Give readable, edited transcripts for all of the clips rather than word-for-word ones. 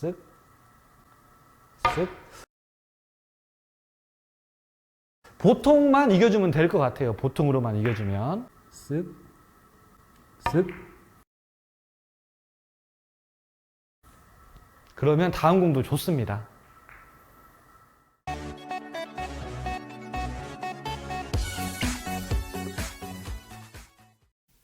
쓱, 쓱. 보통만 이겨주면 될 것 같아요. 보통으로만 이겨주면. 쓱, 쓱. 그러면 다음 공도 좋습니다.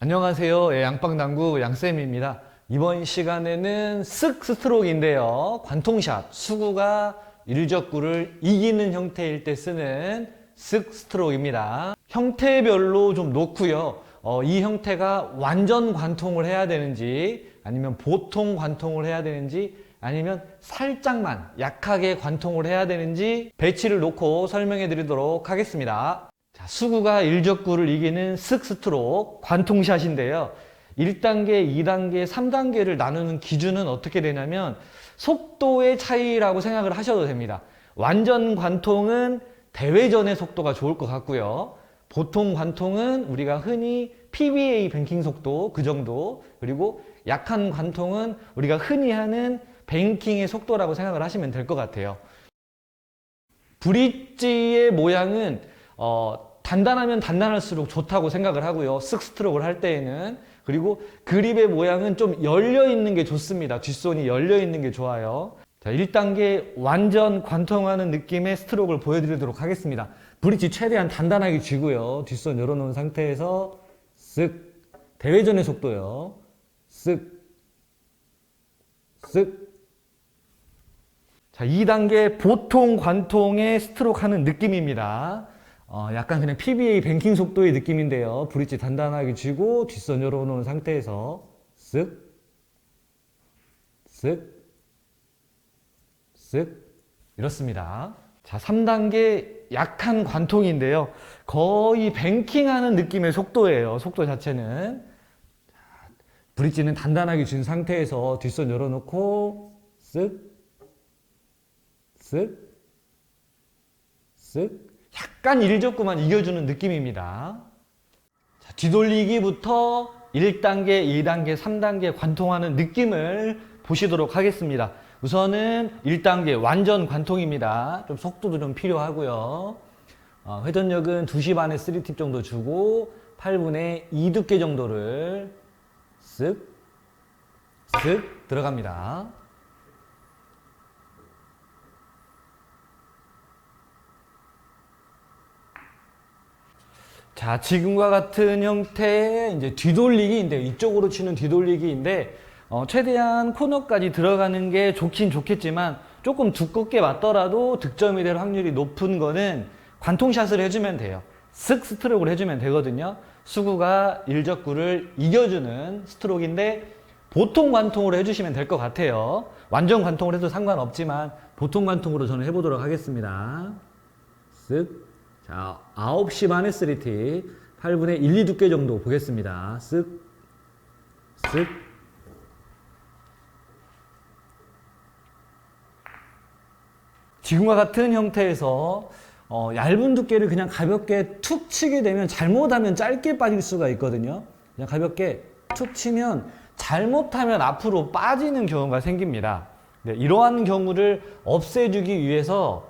안녕하세요. 양빵당구 양쌤입니다. 이번 시간에는 쓱 스트로크인데요. 관통샷, 수구가 일적구를 이기는 형태일 때 쓰는 쓱 스트로크입니다. 형태별로 좀 놓고요. 이 형태가 완전 관통을 해야 되는지, 아니면 보통 관통을 해야 되는지, 아니면 살짝만 약하게 관통을 해야 되는지 배치를 놓고 설명해 드리도록 하겠습니다. 자, 수구가 일적구를 이기는 쓱 스트로크 관통샷인데요. 1단계, 2단계, 3단계를 나누는 기준은 어떻게 되냐면 속도의 차이라고 생각을 하셔도 됩니다. 완전 관통은 대회전의 속도가 좋을 것 같고요. 보통 관통은 우리가 흔히 PBA 뱅킹 속도 그 정도, 그리고 약한 관통은 우리가 흔히 하는 뱅킹의 속도라고 생각을 하시면 될 것 같아요. 브릿지의 모양은 단단하면 단단할수록 좋다고 생각을 하고요. 쓱 스트로크를 할 때에는. 그리고 그립의 모양은 좀 열려 있는 게 좋습니다. 뒷손이 열려 있는 게 좋아요. 자, 1단계 완전 관통하는 느낌의 스트로크를 보여드리도록 하겠습니다. 브릿지 최대한 단단하게 쥐고요. 뒷손 열어놓은 상태에서 쓱, 대회전의 속도요. 쓱, 쓱. 자, 2단계 보통 관통의 스트로크 하는 느낌입니다. 약간 그냥 PBA 뱅킹 속도의 느낌인데요. 브릿지 단단하게 쥐고 뒷선 열어놓은 상태에서 쓱, 쓱, 쓱. 이렇습니다. 자, 3단계 약한 관통인데요. 거의 뱅킹하는 느낌의 속도예요. 속도 자체는. 브릿지는 단단하게 쥔 상태에서 뒷선 열어놓고 쓱, 쓱, 쓱. 약간 일적구만 이겨주는 느낌입니다. 자, 뒤돌리기부터 1단계, 2단계, 3단계 관통하는 느낌을 보시도록 하겠습니다. 우선은 1단계 완전 관통입니다. 좀 속도도 좀 필요하고요. 회전력은 2시 반에 3팁 정도 주고 8분의 2 두께 정도를 쓱, 쓱 들어갑니다. 자, 지금과 같은 형태의 이제 뒤돌리기인데, 이쪽으로 치는 뒤돌리기인데, 최대한 코너까지 들어가는 게 좋긴 좋겠지만, 조금 두껍게 맞더라도 득점이 될 확률이 높은 거는 관통샷을 해주면 돼요. 쓱 스트로크를 해주면 되거든요. 수구가 일적구를 이겨주는 스트로크인데, 보통 관통으로 해주시면 될 것 같아요. 완전 관통을 해도 상관없지만, 보통 관통으로 저는 해보도록 하겠습니다. 쓱. 자, 9시 반에 3팁, 8분의 1, 2 두께 정도 보겠습니다. 쓱, 쓱. 지금과 같은 형태에서 얇은 두께를 그냥 가볍게 툭 치게 되면 잘못하면 짧게 빠질 수가 있거든요. 그냥 가볍게 툭 치면 잘못하면 앞으로 빠지는 경우가 생깁니다. 네, 이러한 경우를 없애주기 위해서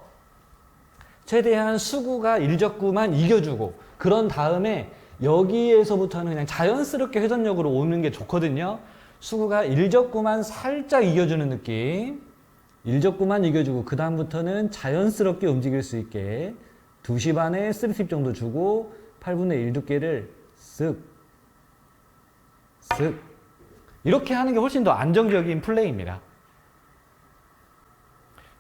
최대한 수구가 일적구만 이겨주고 그런 다음에 여기에서부터는 그냥 자연스럽게 회전력으로 오는 게 좋거든요. 수구가 일적구만 살짝 이겨주는 느낌. 일적구만 이겨주고 그 다음부터는 자연스럽게 움직일 수 있게 2시 반에 3팁 정도 주고 8분의 1 두께를 쓱, 쓱. 이렇게 하는 게 훨씬 더 안정적인 플레이입니다.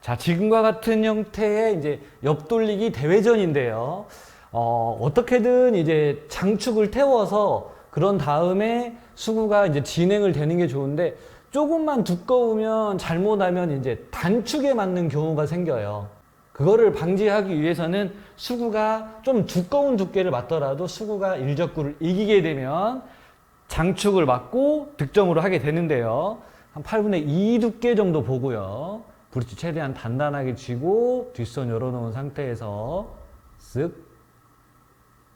자, 지금과 같은 형태의 이제 옆돌리기 대회전인데요. 어떻게든 이제 장축을 태워서 그런 다음에 수구가 이제 진행을 되는 게 좋은데 조금만 두꺼우면 잘못하면 이제 단축에 맞는 경우가 생겨요. 그거를 방지하기 위해서는 수구가 좀 두꺼운 두께를 맞더라도 수구가 일적구를 이기게 되면 장축을 맞고 득점으로 하게 되는데요. 한 8분의 2 두께 정도 보고요. 브릿지 최대한 단단하게 쥐고 뒷손 열어놓은 상태에서 쓱,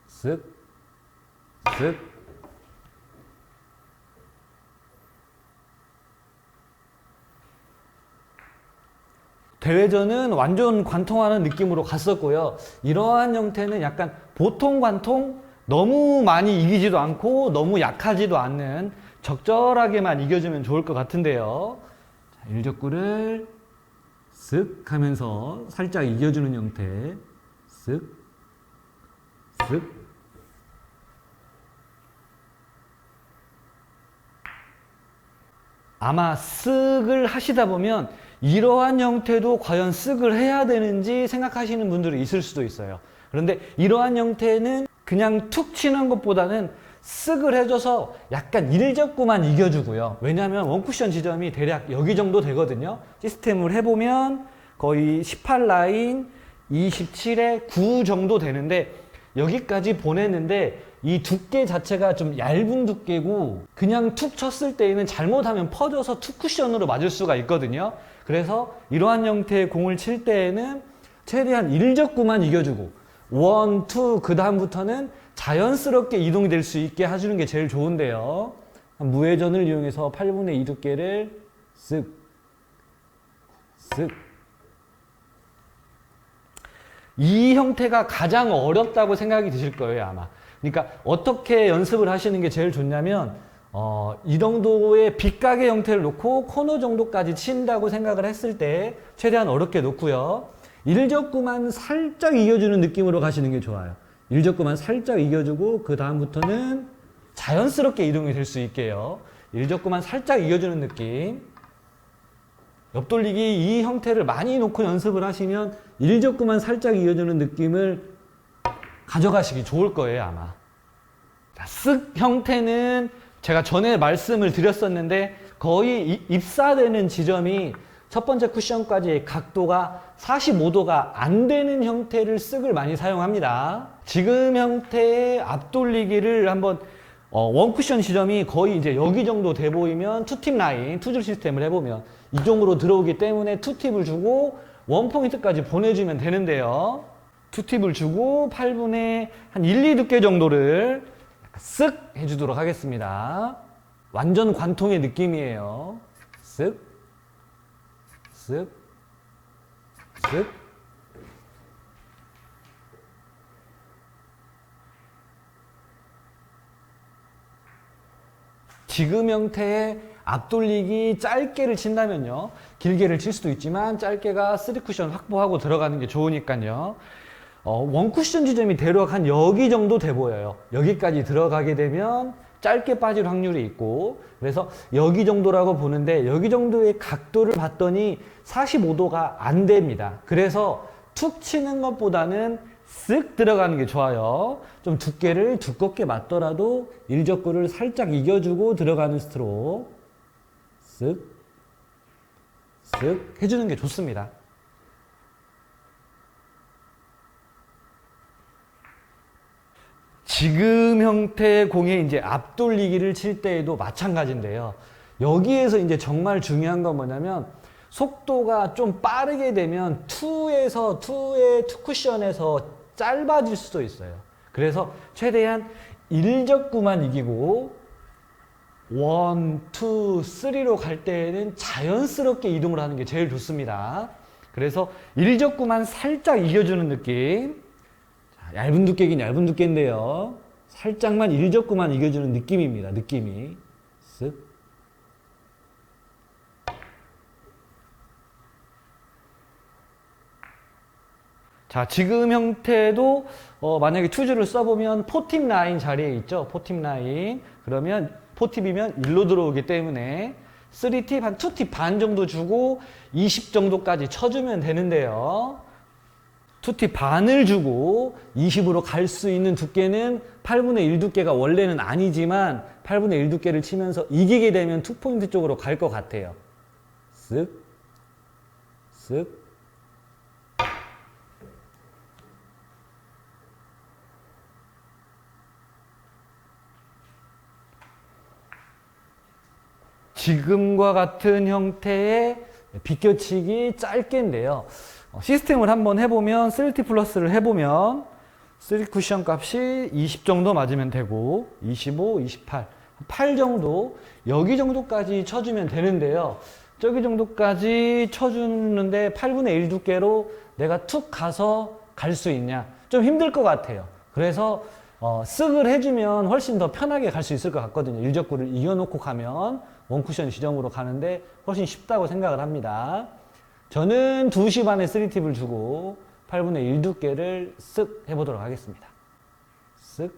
쓱, 쓱. 대회전은 완전 관통하는 느낌으로 갔었고요. 이러한 형태는 약간 보통 관통, 너무 많이 이기지도 않고 너무 약하지도 않는 적절하게만 이겨주면 좋을 것 같은데요. 자, 일적구를 쓱 하면서 살짝 이겨주는 형태. 쓱, 쓱. 아마 쓱을 하시다 보면 이러한 형태도 과연 쓱을 해야 되는지 생각하시는 분들이 있을 수도 있어요. 그런데 이러한 형태는 그냥 툭 치는 것보다는 쓱을 해줘서 약간 일적구만 이겨주고요. 왜냐하면 원쿠션 지점이 대략 여기 정도 되거든요. 시스템을 해보면 거의 18라인 27에 9 정도 되는데 여기까지 보냈는데 이 두께 자체가 좀 얇은 두께고 그냥 툭 쳤을 때에는 잘못하면 퍼져서 투 쿠션으로 맞을 수가 있거든요. 그래서 이러한 형태의 공을 칠 때에는 최대한 일적구만 이겨주고 1, 2, 그 다음부터는 자연스럽게 이동이 될 수 있게 해주는 게 제일 좋은데요. 무회전을 이용해서 8분의 2 두께를 쓱, 쓱. 이 형태가 가장 어렵다고 생각이 드실 거예요, 아마. 그러니까 어떻게 연습을 하시는 게 제일 좋냐면 이 정도의 빗가게 형태를 놓고 코너 정도까지 친다고 생각을 했을 때 최대한 어렵게 놓고요. 일적구만 살짝 이겨주는 느낌으로 가시는 게 좋아요. 일적구만 살짝 이겨주고 그 다음부터는 자연스럽게 이동이 될 수 있게요. 일적구만 살짝 이겨주는 느낌. 옆돌리기 이 형태를 많이 놓고 연습을 하시면 일적구만 살짝 이어주는 느낌을 가져가시기 좋을 거예요, 아마. 자, 쓱 형태는 제가 전에 말씀을 드렸었는데 거의 입사되는 지점이 첫 번째 쿠션까지의 각도가 45도가 안 되는 형태를 쓱을 많이 사용합니다. 지금 형태의 앞돌리기를 한번 원쿠션 지점이 거의 이제 여기 정도 돼 보이면 투팁 라인, 투줄 시스템을 해보면 이 정도로 들어오기 때문에 투팁을 주고 원포인트까지 보내주면 되는데요. 투팁을 주고 8분의 한 1, 2 두께 정도를 쓱 해주도록 하겠습니다. 완전 관통의 느낌이에요. 쓱, 쓱, 쓱. 지금 형태의 앞돌리기 짧게를 친다면요. 길게를 칠 수도 있지만 짧게가 3쿠션 확보하고 들어가는 게 좋으니까요. 원쿠션 지점이 대략 한 여기 정도 돼 보여요. 여기까지 들어가게 되면 짧게 빠질 확률이 있고 그래서 여기 정도라고 보는데 여기 정도의 각도를 봤더니 45도가 안 됩니다. 그래서 툭 치는 것보다는 쓱 들어가는 게 좋아요. 좀 두께를 두껍게 맞더라도 일적구를 살짝 이겨주고 들어가는 스트로크 쓱, 쓱 해주는 게 좋습니다. 지금 형태의 공에 이제 앞돌리기를 칠 때에도 마찬가지인데요. 여기에서 이제 정말 중요한 건 뭐냐면 속도가 좀 빠르게 되면 투쿠션에서 짧아질 수도 있어요. 그래서 최대한 일적구만 이기고 1, 2, 3로 갈 때에는 자연스럽게 이동을 하는 게 제일 좋습니다. 그래서 일적구만 살짝 이겨주는 느낌. 얇은 두께긴 얇은 두께인데요. 살짝만 일적구만 이겨주는 느낌입니다. 느낌이. 쓱. 자, 지금 형태도 만약에 투줄을 써보면 포팁 라인 자리에 있죠. 포팁 라인. 그러면 포팁이면 1로 들어오기 때문에 3팁, 한 2팁 반 정도 주고 20 정도까지 쳐주면 되는데요. 2팁 반을 주고 20으로 갈 수 있는 두께는 8분의 1 두께가 원래는 아니지만 8분의 1 두께를 치면서 이기게 되면 투포인트 쪽으로 갈 것 같아요. 쓱, 쓱. 지금과 같은 형태의 비껴치기 짧게인데요. 시스템을 한번 해보면 3T 플러스를 해보면 3쿠션 값이 20 정도 맞으면 되고 25, 28, 8 정도 여기 정도까지 쳐주면 되는데요. 저기 정도까지 쳐주는데 8분의 1 두께로 내가 툭 가서 갈 수 있냐? 좀 힘들 것 같아요. 그래서 쓱을 해주면 훨씬 더 편하게 갈 수 있을 것 같거든요. 일적구를 이겨놓고 가면 원쿠션 지점으로 가는데 훨씬 쉽다고 생각을 합니다. 저는 2시 반에 3팁을 주고 8분의 1 두께를 쓱 해보도록 하겠습니다. 쓱,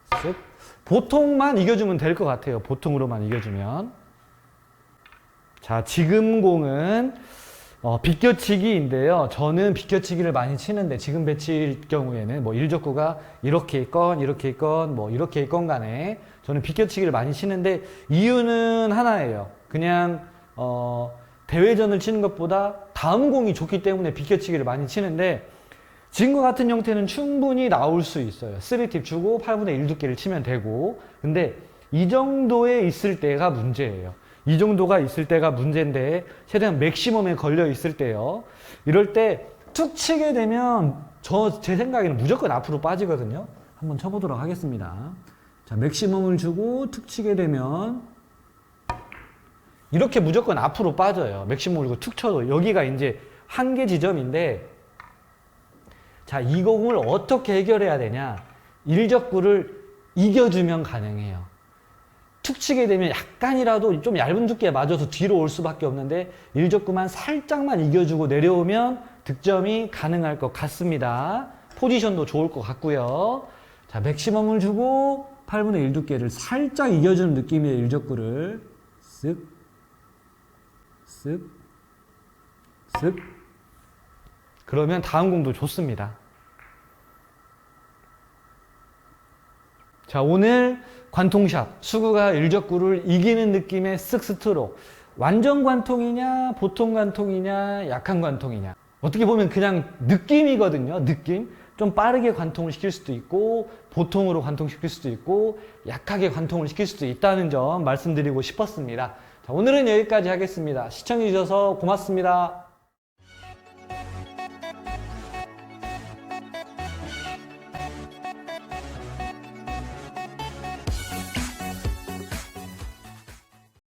쓱. 보통만 이겨주면 될 것 같아요. 보통으로만 이겨주면. 자, 지금 공은 비껴치기인데요. 저는 비껴치기를 많이 치는데 지금 배치일 경우에는 뭐 일적구가 이렇게 있건 이렇게 있건 뭐 이렇게 있건 간에 저는 비껴치기를 많이 치는데 이유는 하나예요. 그냥 대회전을 치는 것보다 다음 공이 좋기 때문에 비껴치기를 많이 치는데 지금과 같은 형태는 충분히 나올 수 있어요. 3팁 주고 8분의 1 두께를 치면 되고, 근데 이 정도에 있을 때가 문제예요. 이 정도가 있을 때가 문제인데 최대한 맥시멈에 걸려 있을 때요. 이럴 때 툭 치게 되면 제 생각에는 무조건 앞으로 빠지거든요. 한번 쳐보도록 하겠습니다. 자, 맥시멈을 주고 툭 치게 되면 이렇게 무조건 앞으로 빠져요. 맥시멈을 주고 툭 쳐도 여기가 이제 한계 지점인데, 자, 이 공을 어떻게 해결해야 되냐? 일적구를 이겨주면 가능해요. 툭 치게 되면 약간이라도 좀 얇은 두께에 맞아서 뒤로 올 수밖에 없는데 일적구만 살짝만 이겨주고 내려오면 득점이 가능할 것 같습니다. 포지션도 좋을 것 같고요. 자, 맥시멈을 주고 8분의 1 두께를 살짝 이겨주는 느낌의 일적구를 쓱, 쓱, 쓱. 그러면 다음 공도 좋습니다. 자, 오늘 관통샷, 수구가 일적구를 이기는 느낌의 쓱 스트로크. 완전 관통이냐, 보통 관통이냐, 약한 관통이냐. 어떻게 보면 그냥 느낌이거든요. 느낌. 좀 빠르게 관통을 시킬 수도 있고, 보통으로 관통시킬 수도 있고, 약하게 관통을 시킬 수도 있다는 점 말씀드리고 싶었습니다. 자, 오늘은 여기까지 하겠습니다. 시청해주셔서 고맙습니다.